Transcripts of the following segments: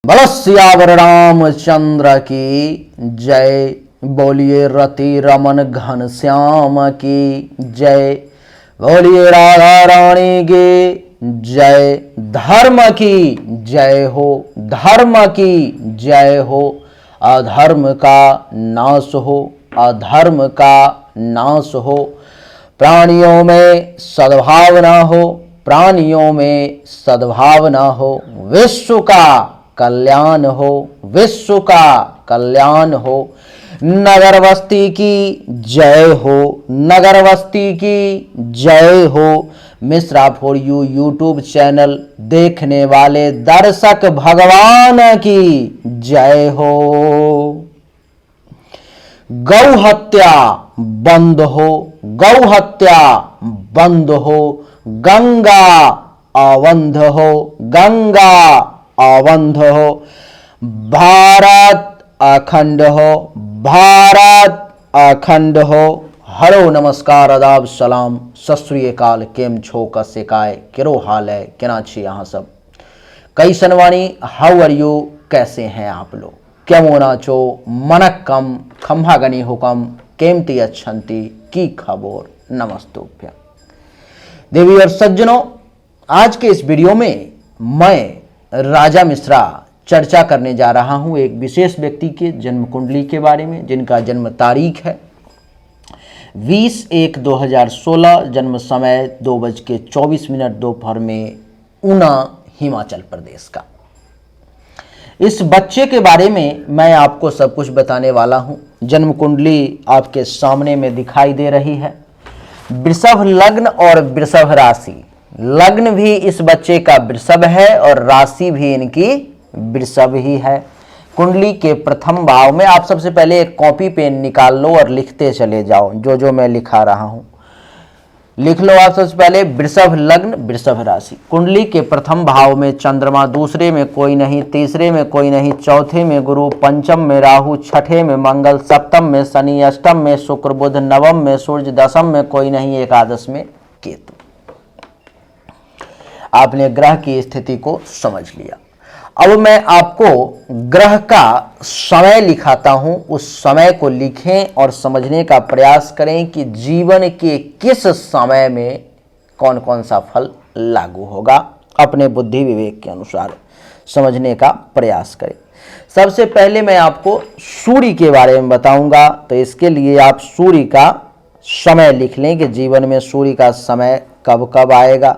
बोलो सियावर रामचंद्र की जय। बोलिए रति रमन घन श्याम की जय। बोलिए राधा रानी की जय। धर्म की जय हो, धर्म की जय हो। अधर्म का नाश हो, अधर्म का नाश हो। प्राणियों में सद्भावना हो, प्राणियों में सद्भावना हो। विश्व का कल्याण हो, विश्व का कल्याण हो। नगर बस्ती की जय हो, नगर बस्ती की जय हो। Mishra for you YouTube channel देखने वाले दर्शक भगवान की जय हो। गौ हत्या बंद हो, गौ हत्या बंद हो। गंगा अवंध हो, गंगा अवंध हो। भारत अखंड हो, भारत अखंड हो। हेलो नमस्कार आदाब सलाम सत श्री अकाल। केम छो कसे काय केरो हाल है केना छी यहाँ सब। कई सनवाणी हाउ आर यू, कैसे हैं आप लोग। केमो नाचो मनक कम खम्भा गनी हुकम केमती अच्छंती की खबर नमस्तोभ्य। देवी और सज्जनों, आज के इस वीडियो में मैं राजा मिश्रा चर्चा करने जा रहा हूं एक विशेष व्यक्ति के जन्म कुंडली के बारे में, जिनका जन्म तारीख है 20/1/2016, जन्म समय 2:24 दोपहर में ऊना हिमाचल प्रदेश का। इस बच्चे के बारे में मैं आपको सब कुछ बताने वाला हूं। जन्म कुंडली आपके सामने में दिखाई दे रही है। वृषभ लग्न और वृषभ राशि, लग्न भी इस बच्चे का वृषभ है और राशि भी इनकी वृषभ ही है। कुंडली के प्रथम भाव में आप सबसे पहले एक कॉपी पेन निकाल लो और लिखते चले जाओ। जो जो मैं लिखा रहा हूं लिख लो आप सबसे पहले। वृषभ लग्न वृषभ राशि, कुंडली के प्रथम भाव में चंद्रमा, दूसरे में कोई नहीं, तीसरे में कोई नहीं, चौथे में गुरु, पंचम में राहु, छठे में मंगल, सप्तम में शनि, अष्टम में शुक्र बुध, नवम में सूर्य, दशम में कोई नहीं, एकादश में केतु। आपने ग्रह की स्थिति को समझ लिया। अब मैं आपको ग्रह का समय लिखाता हूं, उस समय को लिखें और समझने का प्रयास करें कि जीवन के किस समय में कौन कौन सा फल लागू होगा। अपने बुद्धि विवेक के अनुसार समझने का प्रयास करें। सबसे पहले मैं आपको सूर्य के बारे में बताऊंगा, तो इसके लिए आप सूर्य का समय लिख लें कि जीवन में सूर्य का समय कब कब आएगा।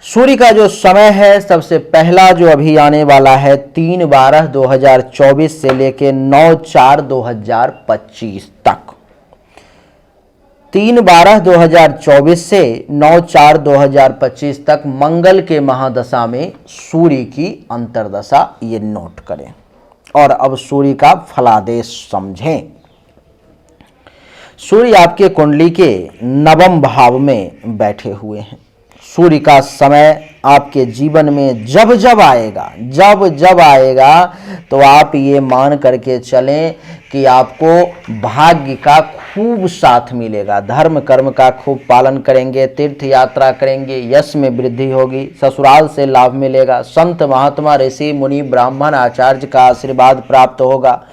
सूर्य का जो समय है, सबसे पहला जो अभी आने वाला है 3/12/2024 से लेके 9/4/2025 तक। 3/12/2024 से 9/4/2025 तक मंगल के महादशा में सूर्य की अंतर्दशा, ये नोट करें। और अब सूर्य का फलादेश समझें। सूर्य आपके कुंडली के नवम भाव में बैठे हुए हैं। सूर्य का समय आपके जीवन में जब जब आएगा तो आप ये मान करके चलें कि आपको भाग्य का खूब साथ मिलेगा। धर्म कर्म का खूब पालन करेंगे, तीर्थ यात्रा करेंगे, यश में वृद्धि होगी, ससुराल से लाभ मिलेगा, संत महात्मा ऋषि मुनि ब्राह्मण आचार्य का आशीर्वाद प्राप्त होगा।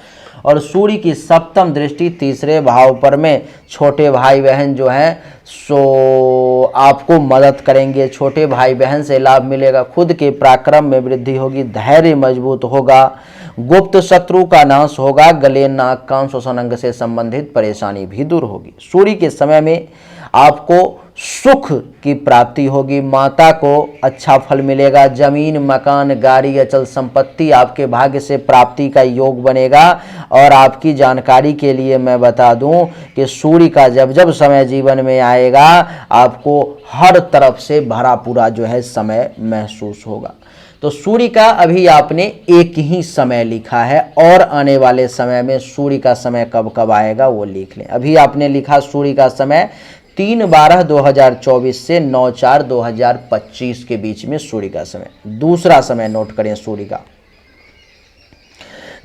और सूर्य की सप्तम दृष्टि तीसरे भाव पर में छोटे भाई बहन जो हैं सो आपको मदद करेंगे, छोटे भाई बहन से लाभ मिलेगा, खुद के पराक्रम में वृद्धि होगी, धैर्य मजबूत होगा, गुप्त शत्रु का नाश होगा, गले नाक कान श्वसन अंग से संबंधित परेशानी भी दूर होगी। सूर्य के समय में आपको सुख की प्राप्ति होगी, माता को अच्छा फल मिलेगा, जमीन मकान गाड़ी अचल संपत्ति आपके भाग्य से प्राप्ति का योग बनेगा। और आपकी जानकारी के लिए मैं बता दूं कि सूर्य का जब जब समय जीवन में आएगा आपको हर तरफ से भरा पूरा जो है समय महसूस होगा। तो सूर्य का अभी आपने एक ही समय लिखा है और आने वाले समय में सूर्य का समय कब कब आएगा वो लिख लें। अभी आपने लिखा सूर्य का समय 3/12/2024 से 9/4/2025 के बीच में सूर्य का समय। दूसरा समय नोट करें सूर्य का।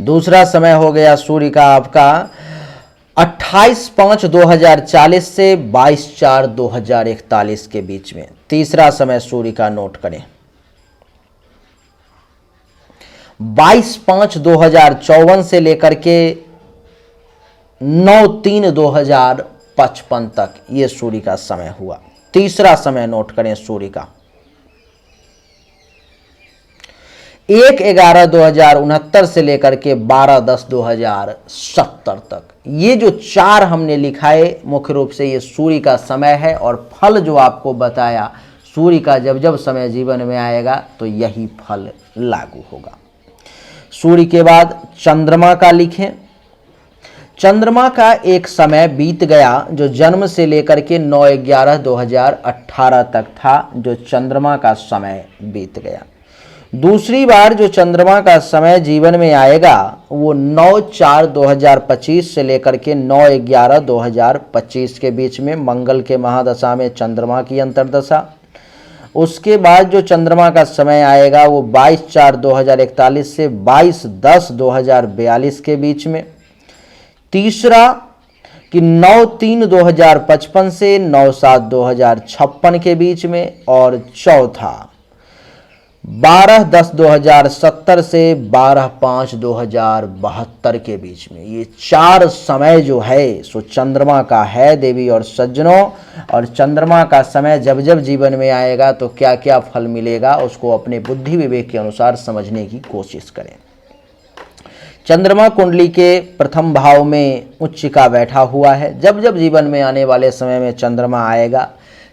दूसरा समय हो गया सूर्य का आपका 28/5/2040 से 22/4/2041 के बीच में। तीसरा समय सूर्य का नोट करें। 22/5/2054 से लेकर के 9/3/2055 तक ये सूर्य का समय हुआ। तीसरा समय नोट करें सूर्य का, 1/11/2069 से लेकर के 12/10/2070 तक। ये जो चार हमने लिखाए मुख्य रूप से ये सूर्य का समय है, और फल जो आपको बताया सूर्य का जब जब समय जीवन में आएगा तो यही फल लागू होगा। सूर्य के बाद चंद्रमा का लिखें। चंद्रमा का एक समय बीत गया जो जन्म से लेकर के 9/11/2018 तक था, जो चंद्रमा का समय बीत गया। दूसरी बार जो चंद्रमा का समय जीवन में आएगा वो 9/4/2025 से लेकर के 9/11/2025 के बीच में, मंगल के महादशा में चंद्रमा की अंतर्दशा। उसके बाद जो चंद्रमा का समय आएगा वो 22/4/2041 से 22/10/2042 के बीच में। तीसरा कि 9/3/2055 से 9/7/2056 के बीच में, और चौथा 12/10/2070 से 12/5/2072 के बीच में। ये चार समय जो है सो चंद्रमा का है देवी और सज्जनों। और चंद्रमा का समय जब जब जीवन में आएगा तो क्या क्या फल मिलेगा उसको अपने बुद्धि विवेक के अनुसार समझने की कोशिश करें। चंद्रमा कुंडली के प्रथम भाव में उच्च का बैठा हुआ है। जब जब जीवन में आने वाले समय में चंद्रमा आएगा,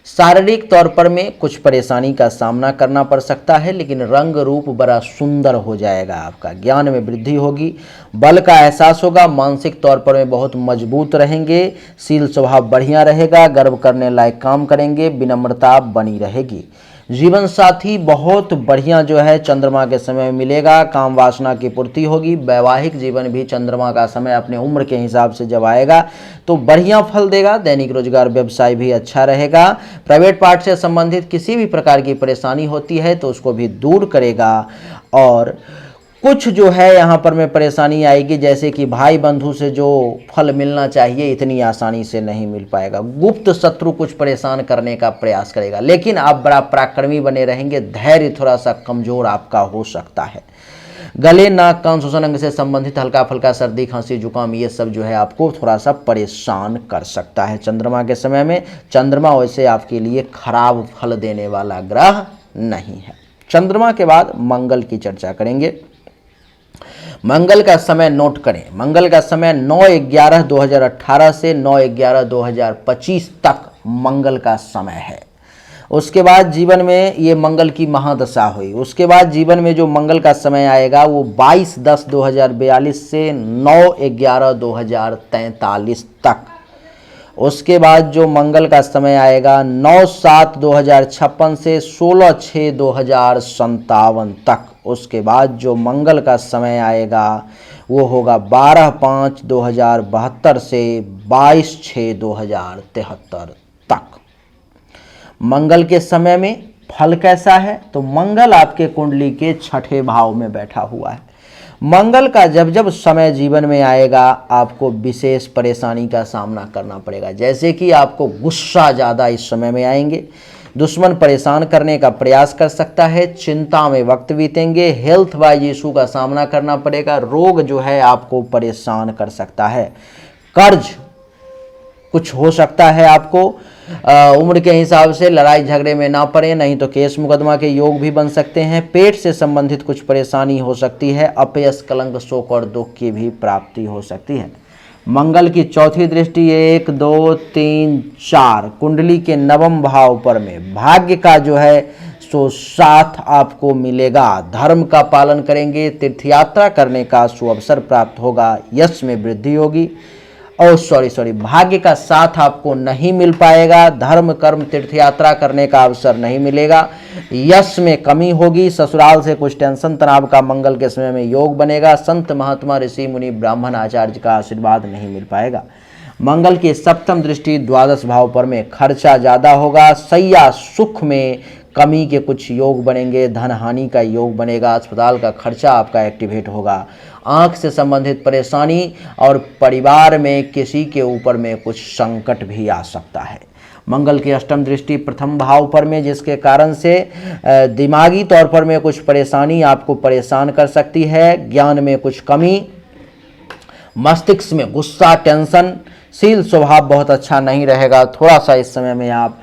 शारीरिक तौर पर में कुछ परेशानी का सामना करना पड़ सकता है, लेकिन रंग रूप बड़ा सुंदर हो जाएगा। आपका ज्ञान में वृद्धि होगी, बल का एहसास होगा, मानसिक तौर पर में बहुत मजबूत रहेंगे, शील स्वभाव बढ़िया रहेगा, गर्व करने लायक काम करेंगे, विनम्रता बनी रहेगी। जीवन साथी बहुत बढ़िया जो है चंद्रमा के समय में मिलेगा, काम वासना की पूर्ति होगी। वैवाहिक जीवन भी चंद्रमा का समय अपने उम्र के हिसाब से जब आएगा तो बढ़िया फल देगा। दैनिक रोजगार व्यवसाय भी अच्छा रहेगा। प्राइवेट पार्ट से संबंधित किसी भी प्रकार की परेशानी होती है तो उसको भी दूर करेगा। और कुछ जो है यहाँ पर में परेशानी आएगी, जैसे कि भाई बंधु से जो फल मिलना चाहिए इतनी आसानी से नहीं मिल पाएगा। गुप्त शत्रु कुछ परेशान करने का प्रयास करेगा, लेकिन आप बड़ा पराक्रमी बने रहेंगे। धैर्य थोड़ा सा कमजोर आपका हो सकता है। गले, नाक, कान, श्वसन अंग से संबंधित हल्का फुल्का सर्दी, खांसी, जुकाम ये सब जो है आपको थोड़ा सा परेशान कर सकता है चंद्रमा के समय में। चंद्रमा वैसे आपके लिए खराब फल देने वाला ग्रह नहीं है। चंद्रमा के बाद मंगल की चर्चा करेंगे। मंगल का समय नोट करें। मंगल का समय 9/11/2018 से 9/11/2025 तक मंगल का समय है। उसके बाद जीवन में ये मंगल की महादशा हुई। उसके बाद जीवन में जो मंगल का समय आएगा वो 22/10/2042 से 9/11/2043 तक। उसके बाद जो मंगल का समय आएगा 9/7/2056 से 16/6/2057 तक। उसके बाद जो मंगल का समय आएगा वो होगा 12/5/2072 से 22/6/2073 तक। मंगल के समय में फल कैसा है, तो मंगल आपके कुंडली के छठे भाव में बैठा हुआ है। मंगल का जब जब समय जीवन में आएगा आपको विशेष परेशानी का सामना करना पड़ेगा, जैसे कि आपको गुस्सा ज़्यादा इस समय में आएंगे, दुश्मन परेशान करने का प्रयास कर सकता है, चिंता में वक्त बीतेंगे, हेल्थ वाइज इशू का सामना करना पड़ेगा, रोग जो है आपको परेशान कर सकता है, कर्ज कुछ हो सकता है आपको, उम्र के हिसाब से लड़ाई झगड़े में ना पड़े, नहीं तो केस मुकदमा के योग भी बन सकते हैं, पेट से संबंधित कुछ परेशानी हो सकती है, अपयश, कलंक, शोक और दुख की भी प्राप्ति हो सकती है। मंगल की चौथी दृष्टि 1, 2, 3, 4 कुंडली के नवम भाव पर में भाग्य का जो है सो साथ आपको मिलेगा। धर्म का पालन करेंगे, तीर्थयात्रा करने का सुअवसर प्राप्त होगा, यश में वृद्धि होगी। और भाग्य का साथ आपको नहीं मिल पाएगा, धर्म कर्म तीर्थयात्रा करने का अवसर नहीं मिलेगा, यश में कमी होगी, ससुराल से कुछ टेंशन तनाव का मंगल के समय में योग बनेगा, संत महात्मा ऋषि मुनि ब्राह्मण आचार्य का आशीर्वाद नहीं मिल पाएगा। मंगल की सप्तम दृष्टि द्वादश भाव पर में खर्चा ज़्यादा होगा, सैया सुख में कमी के कुछ योग बनेंगे, धन हानि का योग बनेगा, अस्पताल का खर्चा आपका एक्टिवेट होगा, आंख से संबंधित परेशानी और परिवार में किसी के ऊपर में कुछ संकट भी आ सकता है। मंगल की अष्टम दृष्टि प्रथम भाव पर में, जिसके कारण से दिमागी तौर पर में कुछ परेशानी आपको परेशान कर सकती है। ज्ञान में कुछ कमी, मस्तिष्क में गुस्सा, टेंशनशील स्वभाव बहुत अच्छा नहीं रहेगा। थोड़ा सा इस समय में आप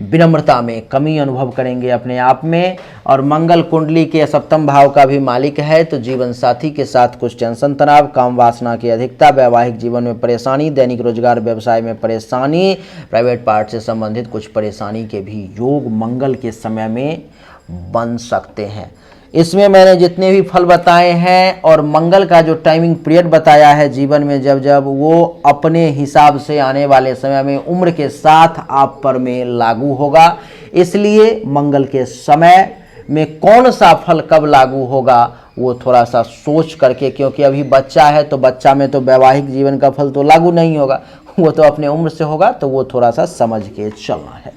विनम्रता में कमी अनुभव करेंगे अपने आप में। और मंगल कुंडली के सप्तम भाव का भी मालिक है, तो जीवन साथी के साथ कुछ टेंशन, तनाव, काम वासना की अधिकता, वैवाहिक जीवन में परेशानी, दैनिक रोजगार व्यवसाय में परेशानी, प्राइवेट पार्ट से संबंधित कुछ परेशानी के भी योग मंगल के समय में बन सकते हैं। इसमें मैंने जितने भी फल बताए हैं और मंगल का जो टाइमिंग पीरियड बताया है जीवन में, जब जब वो अपने हिसाब से आने वाले समय में उम्र के साथ आप पर में लागू होगा। इसलिए मंगल के समय में कौन सा फल कब लागू होगा वो थोड़ा सा सोच करके, क्योंकि अभी बच्चा है तो बच्चा में तो वैवाहिक जीवन का फल तो लागू नहीं होगा, वो तो अपने उम्र से होगा, तो वो थोड़ा सा समझ के चलना है।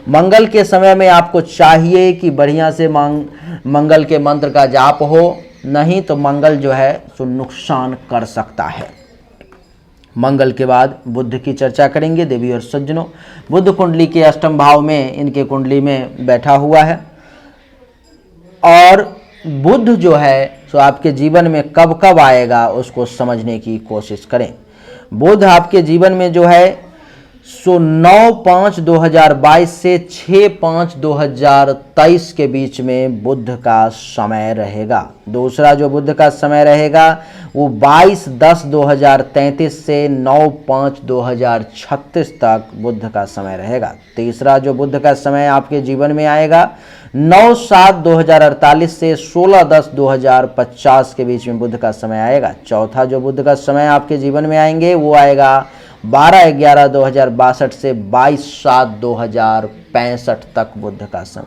मंगल के समय में आपको चाहिए कि बढ़िया से मंगल के मंत्र का जाप हो, नहीं तो मंगल जो है सो नुकसान कर सकता है। मंगल के बाद बुध की चर्चा करेंगे। देवी और सज्जनों, बुध कुंडली के अष्टम भाव में इनके कुंडली में बैठा हुआ है और बुध जो है सो आपके जीवन में कब कब आएगा उसको समझने की कोशिश करें। बुध आपके जीवन में जो है सो 9/5/2022 से 6/5/2023 के बीच में बुध का समय रहेगा। दूसरा जो बुध का समय रहेगा वो 22/10/2033 से 9/5/2036 तक बुध का समय रहेगा। तीसरा जो बुध का समय आपके जीवन में आएगा 9/7/2048 से 16/10/2050 के बीच में बुध का समय आएगा। चौथा जो बुध का समय आपके जीवन में आएंगे वो आएगा 12/11/2062 से 22/7/2065 तक बुध का समय।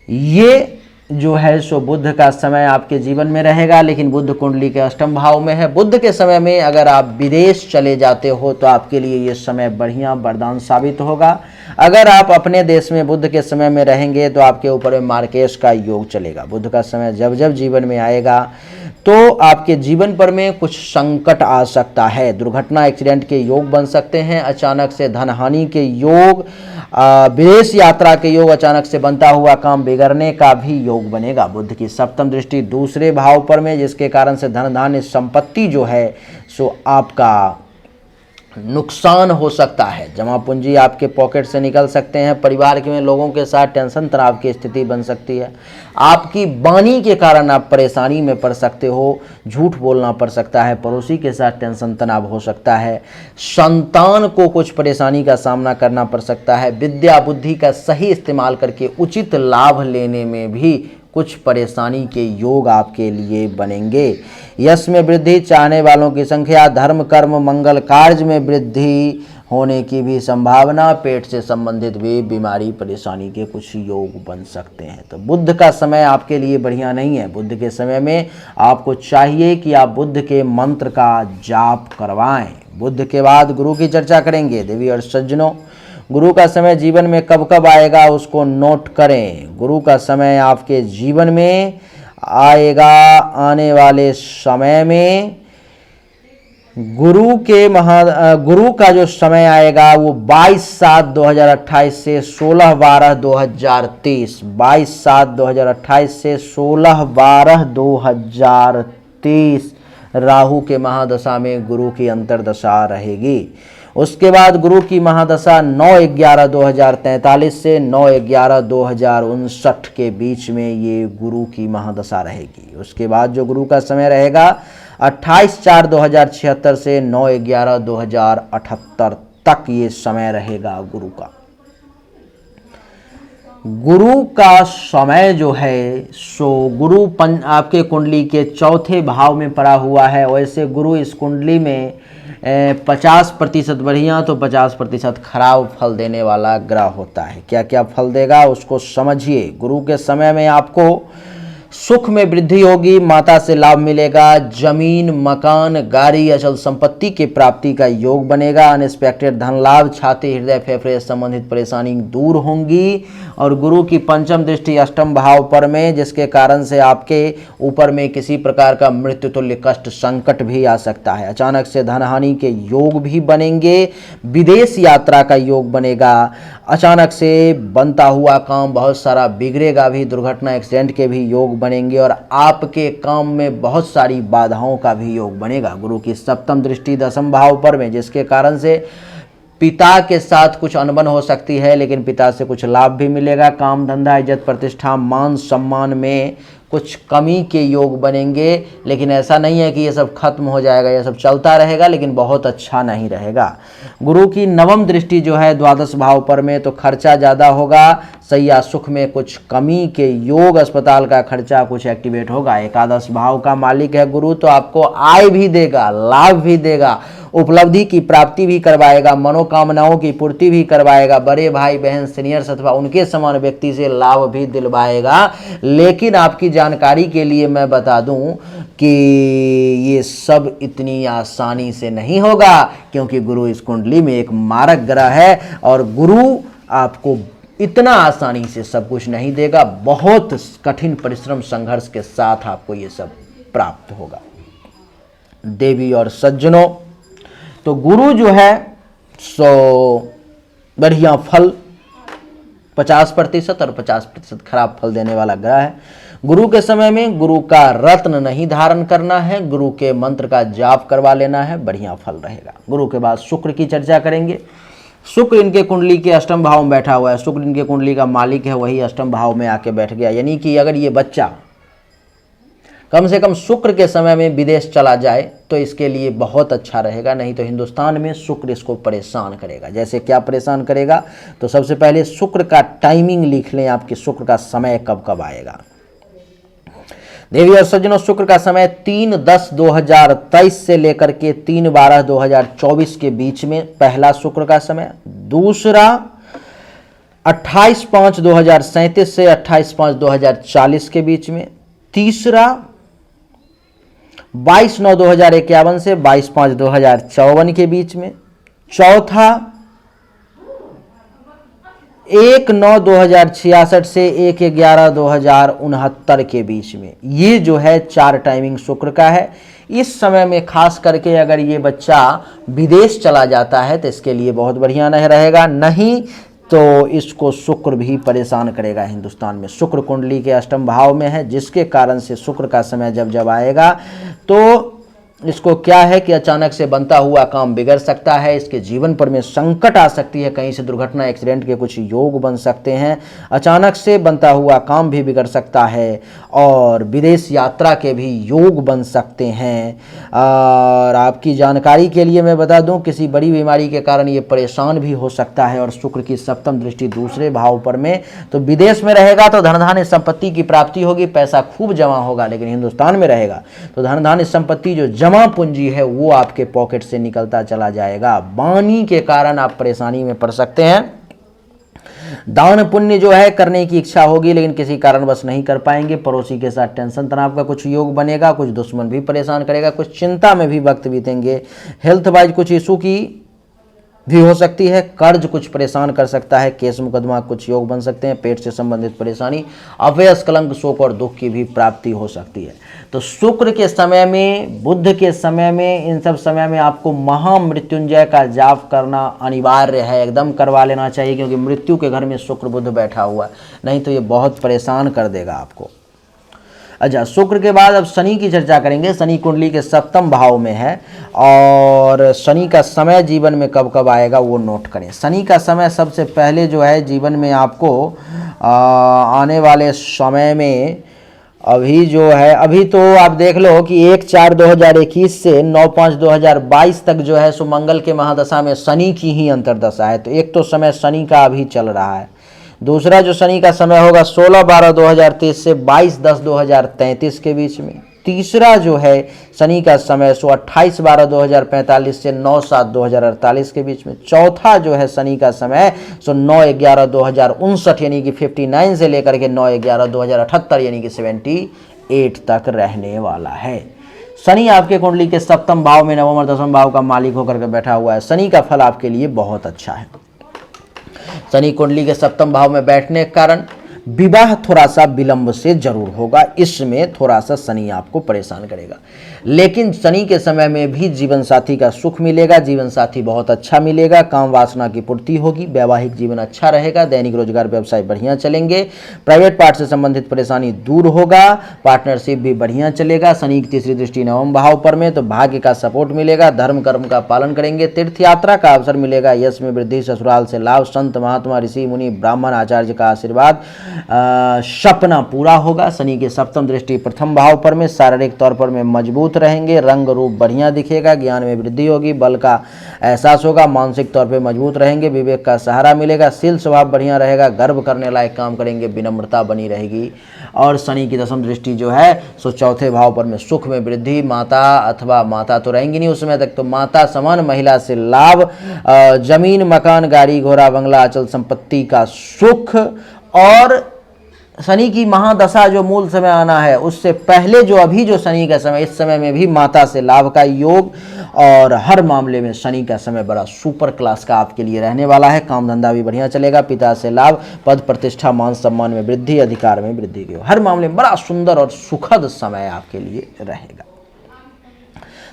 ये जो है सो बुध का समय आपके जीवन में रहेगा, लेकिन बुध कुंडली के अष्टम भाव में है। बुध के समय में अगर आप विदेश चले जाते हो तो आपके लिए ये समय बढ़िया वरदान साबित होगा। अगर आप अपने देश में बुध के समय में रहेंगे तो आपके ऊपर में मार्केश का योग चलेगा। बुध का समय जब जब जीवन में आएगा तो आपके जीवन पर में कुछ संकट आ सकता है। दुर्घटना, एक्सीडेंट के योग बन सकते हैं, अचानक से धन हानि के योग, विदेश यात्रा के योग, अचानक से बनता हुआ काम बिगड़ने का भी योग बनेगा। बुध की सप्तम दृष्टि दूसरे भाव पर में, जिसके कारण से धन धान्य संपत्ति जो है सो आपका नुकसान हो सकता है। जमा पूंजी आपके पॉकेट से निकल सकते हैं। परिवार के में लोगों के साथ टेंशन तनाव की स्थिति बन सकती है। आपकी वाणी के कारण आप परेशानी में पड़ सकते हो, झूठ बोलना पड़ सकता है, पड़ोसी के साथ टेंशन तनाव हो सकता है, संतान को कुछ परेशानी का सामना करना पड़ सकता है। विद्या बुद्धि का सही इस्तेमाल करके उचित लाभ लेने में भी कुछ परेशानी के योग आपके लिए बनेंगे। यश में वृद्धि, चाहने वालों की संख्या, धर्म कर्म मंगल कार्य में वृद्धि होने की भी संभावना, पेट से संबंधित भी बीमारी परेशानी के कुछ योग बन सकते हैं। तो बुध का समय आपके लिए बढ़िया नहीं है। बुध के समय में आपको चाहिए कि आप बुध के मंत्र का जाप करवाएं। बुध के बाद गुरु की चर्चा करेंगे। देवी और सज्जनों, गुरु का समय जीवन में कब कब आएगा उसको नोट करें। गुरु का समय आपके जीवन में आएगा आने वाले समय में गुरु का जो समय आएगा वो 22/7/2028 से 16/12/2023, 22/7/2028 से 16/12/2023 राहु के महादशा में गुरु की अंतर्दशा रहेगी। उसके बाद गुरु की महादशा 9/11/2043 से 9/11/2059 के बीच में ये गुरु की महादशा रहेगी। उसके बाद जो गुरु का समय रहेगा 28/4/2076 से 9/11/2078 तक ये समय रहेगा गुरु का। गुरु का समय जो है सो गुरु आपके कुंडली के चौथे भाव में पड़ा हुआ है। वैसे गुरु इस कुंडली में 50% बढ़िया तो 50% खराब फल देने वाला ग्रह होता है। क्या क्या फल देगा उसको समझिए। गुरु के समय में आपको सुख में वृद्धि होगी, माता से लाभ मिलेगा, जमीन, मकान, गाड़ी, अचल संपत्ति की प्राप्ति का योग बनेगा, अनएक्सपेक्टेड धन लाभ, छाती, हृदय, फेफड़े संबंधित परेशानी दूर होंगी। और गुरु की पंचम दृष्टि अष्टम भाव पर में, जिसके कारण से आपके ऊपर में किसी प्रकार का मृत्यु तुल्य कष्ट संकट भी आ सकता है। अचानक से धन हानि के योग भी बनेंगे, विदेश यात्रा का योग बनेगा, अचानक से बनता हुआ काम बहुत सारा बिगड़ेगा भी, दुर्घटना एक्सीडेंट के भी योग बनेंगे और आपके काम में बहुत सारी बाधाओं का भी योग बनेगा। गुरु की सप्तम दृष्टि दसम भाव पर में, जिसके कारण से पिता के साथ कुछ अनबन हो सकती है, लेकिन पिता से कुछ लाभ भी मिलेगा। काम धंधा, इज्जत प्रतिष्ठा, मान सम्मान में कुछ कमी के योग बनेंगे, लेकिन ऐसा नहीं है कि ये सब खत्म हो जाएगा, ये सब चलता रहेगा, लेकिन बहुत अच्छा नहीं रहेगा। गुरु की नवम दृष्टि जो है द्वादश भाव पर में, तो खर्चा ज़्यादा होगा, सैया सुख में कुछ कमी के योग, अस्पताल का खर्चा कुछ एक्टिवेट होगा। एकादश भाव का मालिक है गुरु, तो आपको आय भी देगा, लाभ भी देगा, उपलब्धि की प्राप्ति भी करवाएगा, मनोकामनाओं की पूर्ति भी करवाएगा, बड़े भाई बहन सीनियर्स अथवा उनके समान व्यक्ति से लाभ भी दिलवाएगा। लेकिन आपकी जानकारी के लिए मैं बता दूं कि ये सब इतनी आसानी से नहीं होगा, क्योंकि गुरु इस कुंडली में एक मारक ग्रह है और गुरु आपको इतना आसानी से सब कुछ नहीं देगा, बहुत कठिन परिश्रम संघर्ष के साथ आपको ये सब प्राप्त होगा। देवी और सज्जनों, तो गुरु जो है सो बढ़िया फल 50% और 50% खराब फल देने वाला ग्रह है। गुरु के समय में गुरु का रत्न नहीं धारण करना है, गुरु के मंत्र का जाप करवा लेना है, बढ़िया फल रहेगा। गुरु के बाद शुक्र की चर्चा करेंगे। शुक्र इनके कुंडली के अष्टम भाव में बैठा हुआ है, शुक्र इनके कुंडली का मालिक है, वही अष्टम भाव में आके बैठ गया। यानी कि अगर ये बच्चा कम से कम शुक्र के समय में विदेश चला जाए तो इसके लिए बहुत अच्छा रहेगा, नहीं तो हिंदुस्तान में शुक्र इसको परेशान करेगा। जैसे क्या परेशान करेगा, तो सबसे पहले शुक्र का टाइमिंग लिख लें, आपके शुक्र का समय कब कब आएगा। देवी और सज्जनों, शुक्र का समय 3-10-2023 से लेकर के 3-12-2024 के बीच में पहला शुक्र का समय, दूसरा 28-5-2037 से 28-5-2040 के बीच में, तीसरा 22-9-2051 से 22-5-2054 के बीच में, चौथा 1-9-2066 से 1-11-2069 के बीच में। ये जो है 4 टाइमिंग शुक्र का है। इस समय में खास करके अगर ये बच्चा विदेश चला जाता है तो इसके लिए बहुत बढ़िया नहीं रहेगा, नहीं तो इसको शुक्र भी परेशान करेगा। हिंदुस्तान में शुक्र कुंडली के अष्टम भाव में है, जिसके कारण से शुक्र का समय जब आएगा तो इसको क्या है कि अचानक से बनता हुआ काम बिगड़ सकता है, इसके जीवन पर में संकट आ सकती है, कहीं से दुर्घटना एक्सीडेंट के कुछ योग बन सकते हैं, अचानक से बनता हुआ काम भी बिगड़ सकता है और विदेश यात्रा के भी योग बन सकते हैं। और आपकी जानकारी के लिए मैं बता दूं, किसी बड़ी बीमारी के कारण ये परेशान भी हो सकता है। और शुक्र की सप्तम दृष्टि दूसरे भाव पर में, तो विदेश में रहेगा तो धन धान्य संपत्ति की प्राप्ति होगी, पैसा खूब जमा होगा, लेकिन हिंदुस्तान में रहेगा तो धन धान्य संपत्ति जो जमा पूंजी है वो आपके पॉकेट से निकलता चला जाएगा। वाणी के कारण आप परेशानी में पड़ सकते हैं। दान पुण्य जो है करने की इच्छा होगी, लेकिन किसी कारणवश नहीं कर पाएंगे। पड़ोसी के साथ टेंशन तनाव का कुछ योग बनेगा, कुछ दुश्मन भी परेशान करेगा, कुछ चिंता में भी वक्त बीतेंगे। हेल्थ वाइज कुछ इशू की भी हो सकती है, कर्ज कुछ परेशान कर सकता है, केस मुकदमा कुछ योग बन सकते हैं, पेट से संबंधित परेशानी, अपयश, कलंक, शोक और दुख की भी प्राप्ति हो सकती है। तो शुक्र के समय में, बुध के समय में, इन सब समय में आपको महामृत्युंजय का जाप करना अनिवार्य है, एकदम करवा लेना चाहिए, क्योंकि मृत्यु के घर में शुक्र बुध बैठा हुआ है, नहीं तो ये बहुत परेशान कर देगा आपको। अच्छा, शुक्र के बाद अब शनि की चर्चा करेंगे। शनि कुंडली के सप्तम भाव में है और शनि का समय जीवन में कब कब आएगा वो नोट करें। शनि का समय सबसे पहले जो है जीवन में आपको आने वाले समय में अभी जो है, अभी तो आप देख लो कि 1-4-2021 से 9-5-2022 तक जो है सो मंगल के महादशा में शनि की ही अंतर्दशा है। तो एक तो समय शनि का अभी चल रहा है, दूसरा जो शनि का समय होगा 16-12-2023 से 22-10-2033 के बीच में, तीसरा जो है शनि का समय सो 28/12/2045 से 9/7/2048 के बीच में। चौथा जो है शनि का समय सो 9/11/2059 यानी कि 59 से लेकर के 9/11/2078 यानी कि 78 तक रहने वाला है। शनि आपके कुंडली के सप्तम भाव में नवम और दसम भाव का मालिक होकर के बैठा हुआ है। शनि का फल आपके लिए बहुत अच्छा है। शनि कुंडली के सप्तम भाव में बैठने के कारण विवाह थोड़ा सा विलंब से जरूर होगा, इसमें थोड़ा सा शनि आपको परेशान करेगा। लेकिन शनि के समय में भी जीवन साथी का सुख मिलेगा, जीवन साथी बहुत अच्छा मिलेगा, काम वासना की पूर्ति होगी, वैवाहिक जीवन अच्छा रहेगा, दैनिक रोजगार व्यवसाय बढ़िया चलेंगे, प्राइवेट पार्ट से संबंधित परेशानी दूर होगा, पार्टनरशिप भी बढ़िया चलेगा। शनि की तीसरी दृष्टि नवम भाव पर में तो भाग्य का सपोर्ट मिलेगा, धर्म कर्म का पालन करेंगे, तीर्थ यात्रा का अवसर मिलेगा, यश में वृद्धि, ससुराल से लाभ, संत महात्मा ऋषि मुनि ब्राह्मण आचार्य का आशीर्वाद, सपना पूरा होगा। शनि की सप्तम दृष्टि प्रथम भाव पर में शारीरिक तौर पर में मजबूत रहेंगे, रंग रूप बढ़िया दिखेगा, ज्ञान में वृद्धि होगी, बल का एहसास होगा, मानसिक तौर पर मजबूत रहेंगे, विवेक का सहारा मिलेगा, शील स्वभाव बढ़िया रहेगा, गर्व करने लायक काम करेंगे, विनम्रता बनी रहेगी। और शनि की दसम दृष्टि जो है सो चौथे भाव पर में सुख में वृद्धि, माता अथवा माता तो रहेंगी नहीं उस समय तक, तो माता समान महिला से लाभ, जमीन मकान गाड़ी घोड़ा बंगला अचल संपत्ति का सुख। और शनि की महादशा जो मूल समय आना है उससे पहले जो अभी जो शनि का समय, इस समय में भी माता से लाभ का योग, और हर मामले में शनि का समय बड़ा सुपर क्लास का आपके लिए रहने वाला है। काम धंधा भी बढ़िया चलेगा, पिता से लाभ, पद प्रतिष्ठा मान सम्मान में वृद्धि, अधिकार में वृद्धि की, हर मामले में बड़ा सुंदर और सुखद समय आपके लिए रहेगा।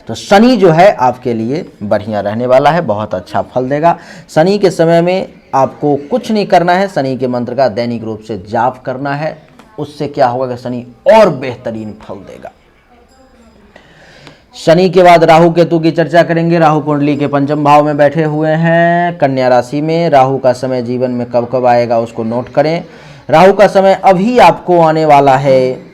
तो शनि जो है आपके लिए बढ़िया रहने वाला है, बहुत अच्छा फल देगा। शनि के समय में आपको कुछ नहीं करना है, शनि के मंत्र का दैनिक रूप से जाप करना है, उससे क्या होगा कि शनि और बेहतरीन फल देगा। शनि के बाद राहु केतु की चर्चा करेंगे। राहु कुंडली के पंचम भाव में बैठे हुए हैं, कन्या राशि में। राहु का समय जीवन में कब कब आएगा उसको नोट करें। राहु का समय अभी आपको आने वाला है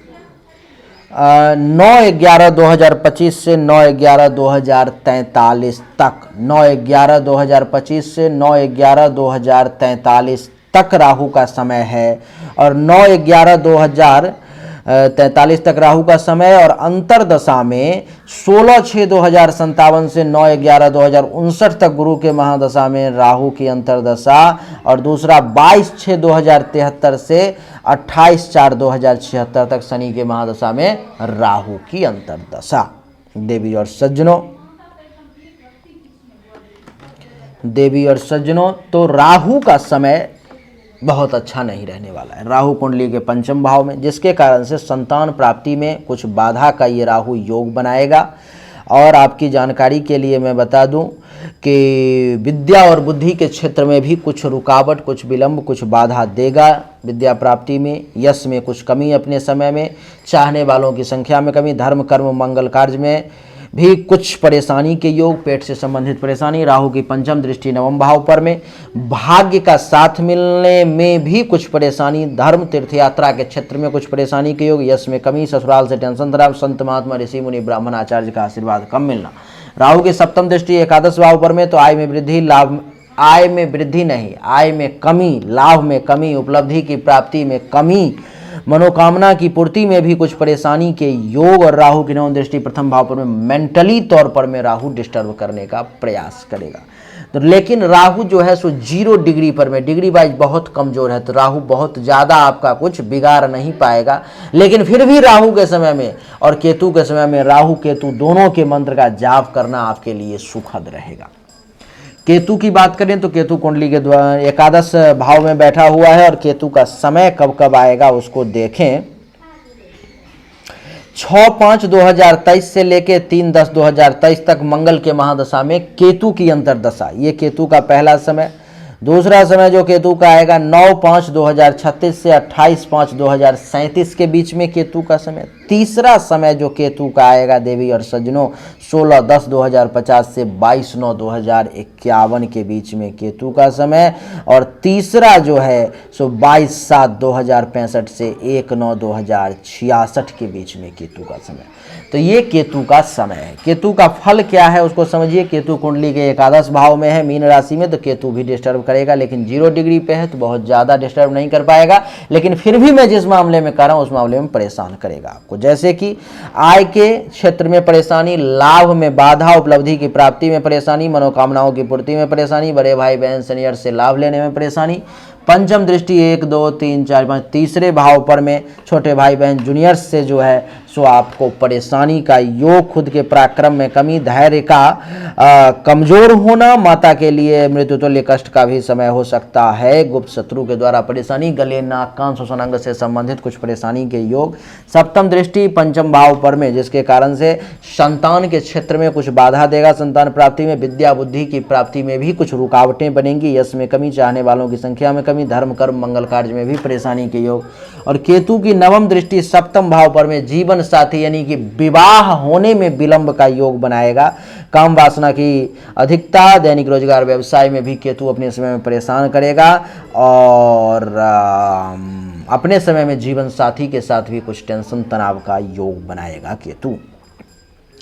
9/11/2025 से 9/11/2043 तक। 9/11/2025 से 9/11/2043 तक राहु का समय है, और 9/11/2043 तक राहु का समय, और अंतरदशा में 16/6/2057 से 9/11/2059 तक गुरु के महादशा में राहु की अंतरदशा, और दूसरा 22/6/2073 से 28/4/2076 तक शनि के महादशा में राहु की अंतरदशा। देवी और सज्जनों, तो राहु का समय बहुत अच्छा नहीं रहने वाला है। राहु कुंडली के पंचम भाव में, जिसके कारण से संतान प्राप्ति में कुछ बाधा का ये राहु योग बनाएगा। और आपकी जानकारी के लिए मैं बता दूं कि विद्या और बुद्धि के क्षेत्र में भी कुछ रुकावट, कुछ विलंब, कुछ बाधा देगा। विद्या प्राप्ति में, यश में कुछ कमी अपने समय में, चाहने वालों की संख्या में कमी, धर्म कर्म मंगल कार्य में भी कुछ परेशानी के योग, पेट से संबंधित परेशानी। राहु की पंचम दृष्टि नवम भाव पर में, भाग्य का साथ मिलने में भी कुछ परेशानी, धर्म तीर्थ यात्रा के क्षेत्र में कुछ परेशानी के योग, यश में कमी, ससुराल से टेंशन तनाव, संत महात्मा ऋषि मुनि ब्राह्मण आचार्य का आशीर्वाद कम मिलना। राहु की सप्तम दृष्टि एकादश भाव पर में, तो आय में वृद्धि, लाभ, आय में वृद्धि नहीं, आय में कमी, लाभ में कमी, उपलब्धि की प्राप्ति में कमी, मनोकामना की पूर्ति में भी कुछ परेशानी के योग। और राहु की नवम दृष्टि प्रथम भाव पर में मेंटली तौर पर में राहु डिस्टर्ब करने का प्रयास करेगा। तो लेकिन राहु जो है सो 0 डिग्री पर में, डिग्री वाइज बहुत कमजोर है, तो राहु बहुत ज़्यादा आपका कुछ बिगाड़ नहीं पाएगा। लेकिन फिर भी राहु के समय में और केतु के समय में, राहु केतु दोनों के मंत्र का जाप करना आपके लिए सुखद रहेगा। केतु की बात करें तो केतु कुंडली के एकादश भाव में बैठा हुआ है, और केतु का समय कब कब आएगा उसको देखें। 6/5/2023 से लेके 3/10/2023 तक मंगल के महादशा में केतु की अंतरदशा, ये केतु का पहला समय। दूसरा समय जो केतु का आएगा 9/5/2036 से 28/5/2037 के बीच में केतु का समय। तीसरा समय जो केतु का आएगा देवी और सज्जनों 16/10/2050 से 22/9/2051 के बीच में केतु का समय। और तीसरा जो है सो 22/7/2065 से 1/9/2066 के बीच में केतु का समय। तो ये केतु का समय है। केतु का फल क्या है उसको समझिए। केतु कुंडली के एकादश भाव में है, मीन राशि में, तो केतु भी डिस्टर्ब करेगा, लेकिन 0 डिग्री पे है तो बहुत ज़्यादा डिस्टर्ब नहीं कर पाएगा। लेकिन फिर भी मैं जिस मामले में कर रहा हूँ उस मामले में परेशान करेगा आपको। जैसे कि आय के क्षेत्र में परेशानी, लाभ में बाधा, उपलब्धि की प्राप्ति में परेशानी, मनोकामनाओं की पूर्ति में परेशानी, बड़े भाई बहन सीनियर से लाभ लेने में परेशानी, पंचम दृष्टि 1 2 3 4 5 तीसरे भाव पर में छोटे भाई बहन जूनियर्स से जो है सो आपको परेशानी का योग, खुद के पराक्रम में कमी, धैर्य का कमजोर होना, माता के लिए मृत्युतुल्य कष्ट का भी समय हो सकता है, गुप्त शत्रु के द्वारा परेशानी, गले नाक कान श्वसन अंग से संबंधित कुछ परेशानी के योग, सप्तम दृष्टि पंचम भाव पर में जिसके कारण से संतान के क्षेत्र में कुछ बाधा देगा, संतान प्राप्ति में, विद्या बुद्धि की प्राप्ति में भी कुछ रुकावटें बनेंगी, यश में कमी, चाहने वालों की संख्या में कमी, धर्म कर्म मंगल कार्य में भी परेशानी के योग। और केतु की नवम दृष्टि सप्तम भाव पर में जीवन साथी यानी कि विवाह होने में विलंब का योग बनाएगा, काम वासना की अधिकता, दैनिक रोजगार व्यवसाय में भी केतु अपने समय में परेशान करेगा, और अपने समय में जीवन साथी के साथ भी कुछ टेंशन तनाव का योग बनाएगा केतु।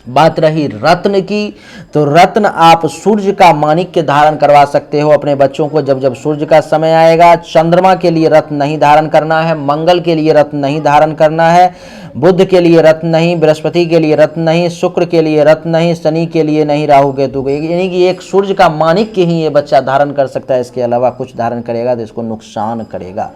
बात रही रत्न की, तो रत्न आप सूर्य का माणिक्य धारण करवा सकते हो अपने बच्चों को जब जब सूर्य का समय आएगा। चंद्रमा के लिए रत्न नहीं धारण करना है, मंगल के लिए रत्न नहीं धारण करना है, बुध के लिए रत्न नहीं, बृहस्पति के लिए रत्न नहीं, शुक्र के लिए रत्न नहीं, शनि के लिए नहीं, राहु केतु के, यानी कि एक सूर्य का माणिक्य ही ये बच्चा धारण कर सकता है। इसके अलावा कुछ धारण करेगा तो इसको नुकसान करेगा।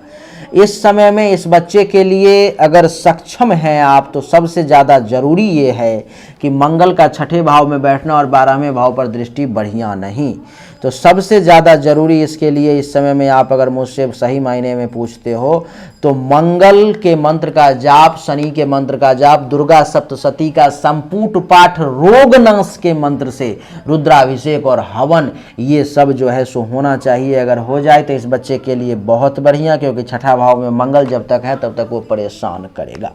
इस समय में इस बच्चे के लिए अगर सक्षम हैं आप तो सबसे ज़्यादा जरूरी ये है कि मंगल का 6ठे भाव में बैठना और 12वें भाव पर दृष्टि बढ़िया नहीं। तो सबसे ज़्यादा जरूरी इसके लिए इस समय में आप अगर मुझसे सही मायने में पूछते हो तो मंगल के मंत्र का जाप, शनि के मंत्र का जाप, दुर्गा सप्तशती का संपुट पाठ, रोगनाश के मंत्र से रुद्राभिषेक और हवन, ये सब जो है सो होना चाहिए। अगर हो जाए तो इस बच्चे के लिए बहुत बढ़िया, क्योंकि 6ठा भाव में मंगल जब तक है तब तक वो परेशान करेगा।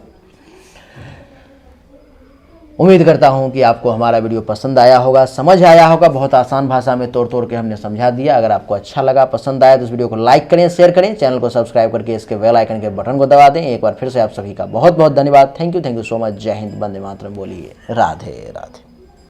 उम्मीद करता हूं कि आपको हमारा वीडियो पसंद आया होगा, समझ आया होगा। बहुत आसान भाषा में तोड़ तोड़ के हमने समझा दिया। अगर आपको अच्छा लगा, पसंद आया तो इस वीडियो को लाइक करें, शेयर करें, चैनल को सब्सक्राइब करके इसके बेल आइकन के बटन को दबा दें। एक बार फिर से आप सभी का बहुत बहुत धन्यवाद। Thank you so much. जय हिंद, वंदे मातरम। बोलिए राधे राधे।